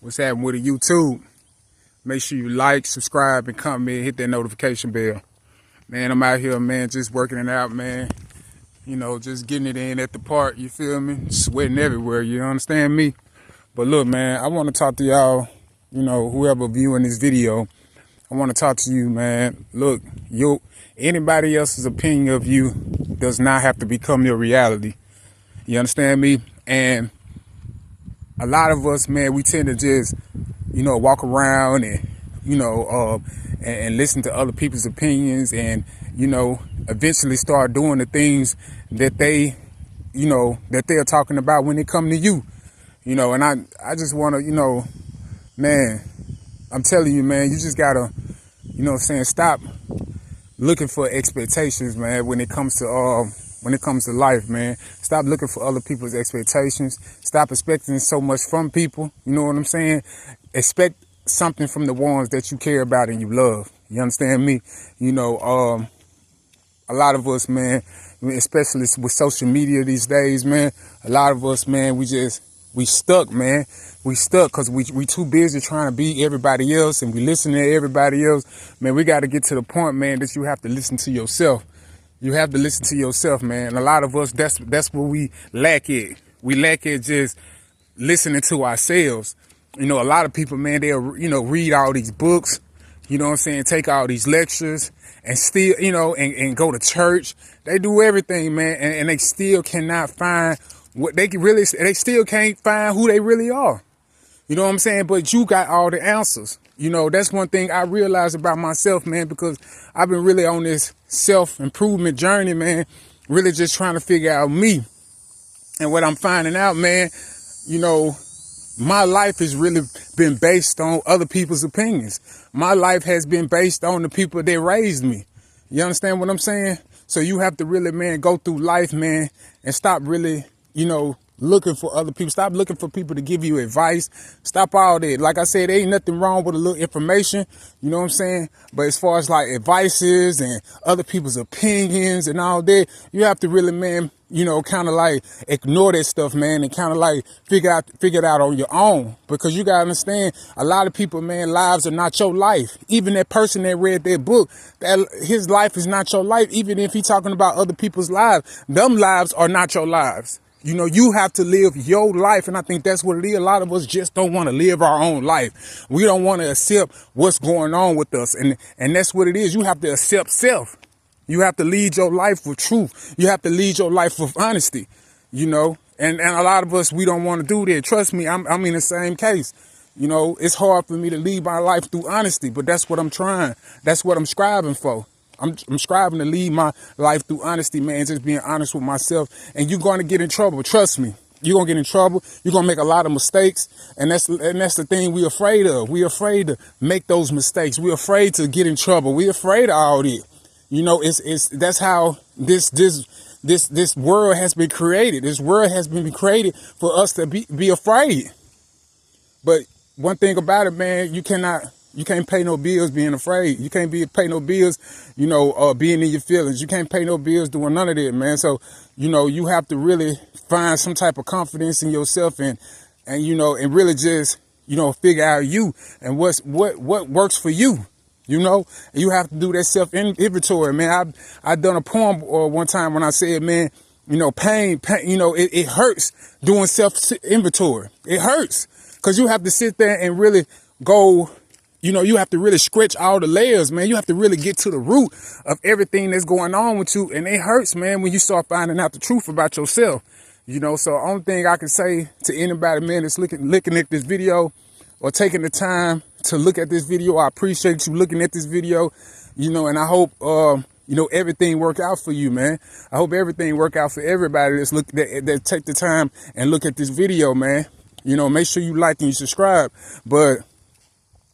What's happening with the YouTube? Make sure you like, subscribe, and comment, hit that notification bell. Man, I'm out here, man, just working it out, man. You know, just getting it in at the park, you feel me? Sweating everywhere, you understand me? But look, man, I want to talk to y'all, you know, whoever viewing this video. I want to talk to you, man. Look, anybody else's opinion of you does not have to become your reality. You understand me? And a lot of us, man, we tend to just, you know, walk around and, you know, and listen to other people's opinions and, you know, eventually start doing the things that they, you know, that they're talking about when they come to you. You know, and I just want to, you know, man, I'm telling you, man, you just got to, you know what I'm saying, stop looking for expectations, man, when it comes to life, man. Stop looking for other people's expectations. Stop expecting so much from people. You know what I'm saying? Expect something from the ones that you care about and you love. You understand me? You know, a lot of us, man, especially with social media these days, man, a lot of us, man, we stuck, man. We stuck because we too busy trying to be everybody else and we listen to everybody else. Man, we got to get to the point, man, that you have to listen to yourself. You have to listen to yourself, man. And a lot of us, that's what we lack it. We lack it just listening to ourselves. You know, a lot of people, man, they'll, you know, read all these books, you know what I'm saying, take all these lectures and still, you know, and go to church. They do everything, man, and they still cannot find what they still can't find who they really are. You know what I'm saying? But you got all the answers. You know, that's one thing I realized about myself, man, because I've been really on this self-improvement journey, man, really just trying to figure out me. And what I'm finding out, man, you know, my life has really been based on other people's opinions. My life has been based on the people that raised me. You understand what I'm saying? So you have to really, man, go through life, man, and stop really, you know, looking for other people. Stop looking for people to give you advice. Stop all that. Like I said, there ain't nothing wrong with a little information. You know what I'm saying? But as far as like advices and other people's opinions and all that, you have to really, man, you know, kind of like ignore that stuff, man, and kind of like figure it out on your own. Because you gotta understand, a lot of people, man, lives are not your life. Even that person that read that book, that his life is not your life. Even if he's talking about other people's lives, them lives are not your lives. You know, you have to live your life. And I think that's what it is. A lot of us just don't want to live our own life. We don't want to accept what's going on with us. And that's what it is. You have to accept self. You have to lead your life with truth. You have to lead your life with honesty, you know, and a lot of us, we don't want to do that. Trust me, I'm in the same case. You know, it's hard for me to lead my life through honesty, but that's what I'm trying. That's what I'm striving for. I'm striving to lead my life through honesty, man, just being honest with myself. And you're going to get in trouble. Trust me. You're going to get in trouble. You're going to make a lot of mistakes. And that's the thing we're afraid of. We're afraid to make those mistakes. We're afraid to get in trouble. We're afraid of all that. You know, that's how this world has been created. This world has been created for us to be afraid. But one thing about it, man, you can't pay no bills being afraid. You can't pay no bills, you know, being in your feelings. You can't pay no bills doing none of that, man. So, you know, you have to really find some type of confidence in yourself and you know, and really just, you know, figure out you and what works for you. You know, you have to do that self-inventory, man. I done a poem one time when I said, man, you know, pain, you know, it hurts doing self-inventory. It hurts because you have to sit there and really go, you know, you have to really stretch all the layers, man. You have to really get to the root of everything that's going on with you. And it hurts, man, when you start finding out the truth about yourself. You know, so the only thing I can say to anybody, man, that's looking at this video or taking the time to look at this video, I appreciate you looking at this video, you know, and I hope, you know, everything work out for you, man. I hope everything work out for everybody that take the time and look at this video, man. You know, make sure you like and you subscribe. But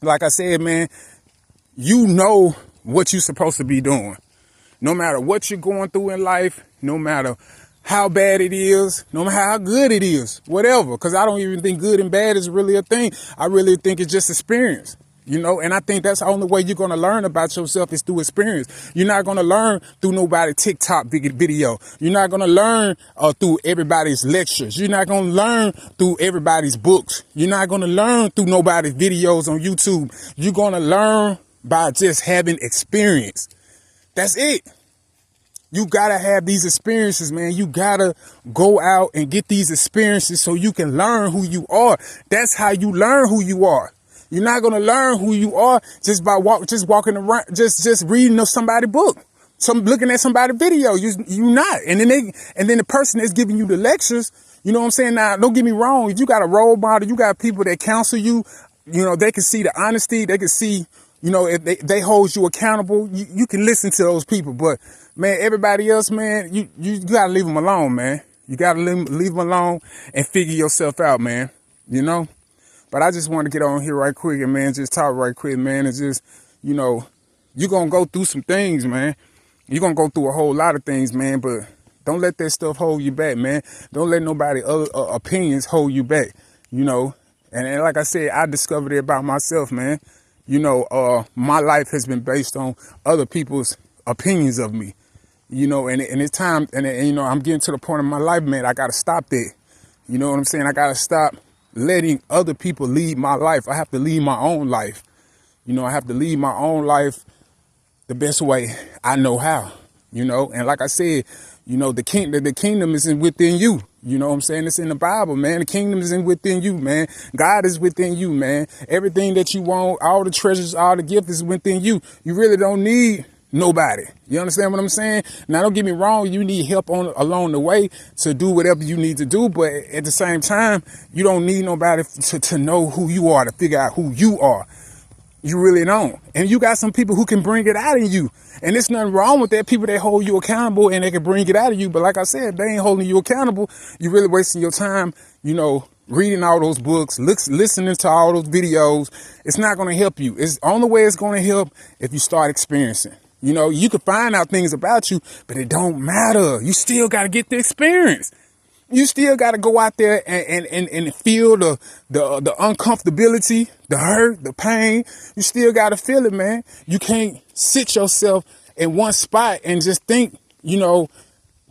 like I said, man, you know what you're supposed to be doing. No matter what you're going through in life, no matter how bad it is, no matter how good it is, whatever. Because I don't even think good and bad is really a thing. I really think it's just experience. You know, and I think that's the only way you're going to learn about yourself is through experience. You're not going to learn through nobody's TikTok video. You're not going to learn through everybody's lectures. You're not going to learn through everybody's books. You're not going to learn through nobody's videos on YouTube. You're going to learn by just having experience. That's it. You got to have these experiences, man. You got to go out and get these experiences so you can learn who you are. That's how you learn who you are. You're not going to learn who you are just by walking around, just reading somebody's book, looking at somebody's video. You not. And then the person that's giving you the lectures, you know what I'm saying? Now, don't get me wrong. If you got a role model, you got people that counsel you, you know, they can see the honesty. They can see, you know, if they hold you accountable, you can listen to those people. But man, everybody else, man, you got to leave them alone, man. You got to leave them alone and figure yourself out, man. You know? But I just want to get on here right quick and, man, just talk right quick, man. And just, you know, you're going to go through some things, man. You're going to go through a whole lot of things, man. But don't let that stuff hold you back, man. Don't let nobody other opinions hold you back, you know. And like I said, I discovered it about myself, man. You know, my life has been based on other people's opinions of me, you know. And it's time, and you know, I'm getting to the point in my life, man, I got to stop that. You know what I'm saying? I got to stop letting other people lead my life. I have to lead my own life. You know, I have to lead my own life the best way I know how, you know. And like I said, you know, the kingdom is within you. You know what I'm saying? It's in the Bible, man. The kingdom is within you, man. God is within you, man. Everything that you want, all the treasures, all the gifts is within you. You really don't need nobody. You understand what I'm saying? Now, don't get me wrong. You need help along the way to do whatever you need to do. But at the same time, you don't need nobody to know who you are, to figure out who you are. You really don't. And you got some people who can bring it out of you. And there's nothing wrong with that. People that hold you accountable and they can bring it out of you. But like I said, they ain't holding you accountable. You're really wasting your time, you know, reading all those books, listening to all those videos. It's not going to help you. It's the only way it's going to help if you start experiencing. You know, you can find out things about you, but it don't matter. You still got to get the experience. You still got to go out there and feel the uncomfortability, the hurt, the pain. You still got to feel it, man. You can't sit yourself in one spot and just think, you know,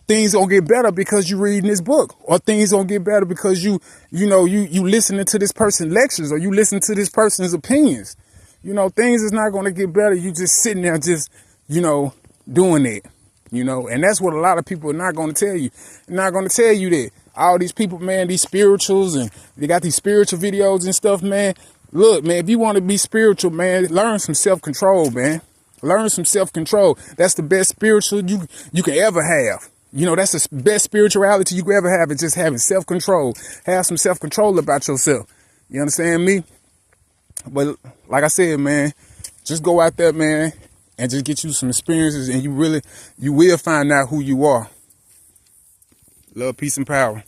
things gonna get better because you reading this book, or things gonna get better because you listening to this person's lectures, or you listen to this person's opinions. You know, things is not gonna get better. You just sitting there just, you know, doing it. You know, and that's what a lot of people are not going to tell you. They're not going to tell you that all these people, man, these spirituals, and they got these spiritual videos and stuff, man. Look, man, if you want to be spiritual, man, learn some self-control, man. Learn some self-control. That's the best spiritual you can ever have. You know, that's the best spirituality you can ever have, is just having self-control. Have some self-control about yourself. You understand me? But like I said, man, just go out there, man, and just get you some experiences, and you will find out who you are. Love, peace, and power.